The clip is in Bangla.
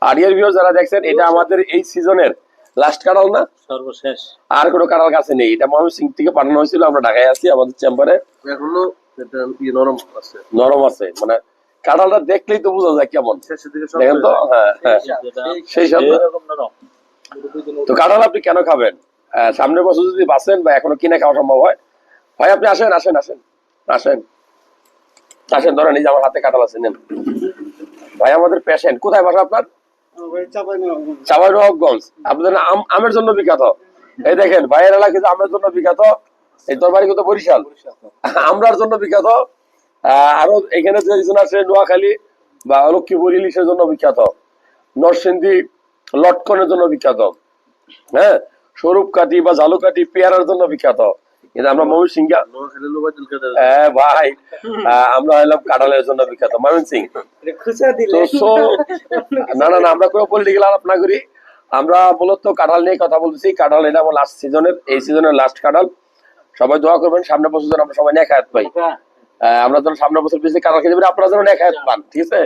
আর ইয়ার ভিউয়ার যারা দেখছেন, এটা আমাদের এই সিজনের লাস্ট কাঁঠাল না, সর্বশেষ। আর কোনো কাঁঠাল কাছে নেই। এটা ময়মনসিংহ থেকে পাঠানো হয়েছিল, আমরা ঢাকায় আছি আমাদের চেম্বারে, এখনো এটা নরম আছে, নরম আছে। মানে কাঁঠালটা দেখলেই তো বোঝা যায় কেমন, শেষের দিকে দেখেন তো। হ্যাঁ হ্যাঁ, সেই সব না? এরকম নরম। তো কাঁঠাল আপনি কেন খাবেন? সামনের বছর যদি বাঁচেন বা এখনো কিনে খাওয়া সম্ভব হয়, ভাই আপনি আসেন আসেন আসেন আসেন আসেন, ধরেন এই যে আমার হাতে কাঁঠাল আছে, নেন ভাই। আমাদের পেশেন্ট কোথায় বাসা আপনার? চাঁপাইনবাবগঞ্জ। আপনাদের আমের জন্য বিখ্যাত। এই দেখেন ভাইয়ের এলাকা কিন্তু আমের জন্য বিখ্যাত। এই তোর বাড়ি কিন্তু বরিশাল, আমরার জন্য বিখ্যাত। আরো এখানে যে রিজন আছে নোয়াখালী বা লক্ষ্মীপুর, ইলিশের জন্য বিখ্যাত। নরসিংদী লটকনের জন্য বিখ্যাত। হ্যাঁ, স্বরূপকাঠি বা ঝালুকাঠি পেয়ারার জন্য বিখ্যাত। কিন্তু আমরা ময়মনসিংহ, হ্যাঁ ভাই, আমরা হলাম কাঁঠালের জন্য বিখ্যাত ময়মনসিংহ। না না না, আমরা কোনো পলিটিক্যাল আলাপ না করি, আমরা মূলত কাঁঠাল নিয়ে কথা বলতেছি। কাঁঠাল এটা আমার লাস্ট সিজনের, এই সিজনের লাস্ট কাঁঠাল। সবাই দোয়া করবেন সামনের বছর যেন আমরা সবাই নেক হায়াত পাই। আমরা যেন সামনের বছর বেশি কাঁঠাল খেতে পারি, আপনারা যেন নেক হায়াত পান, ঠিক আছে।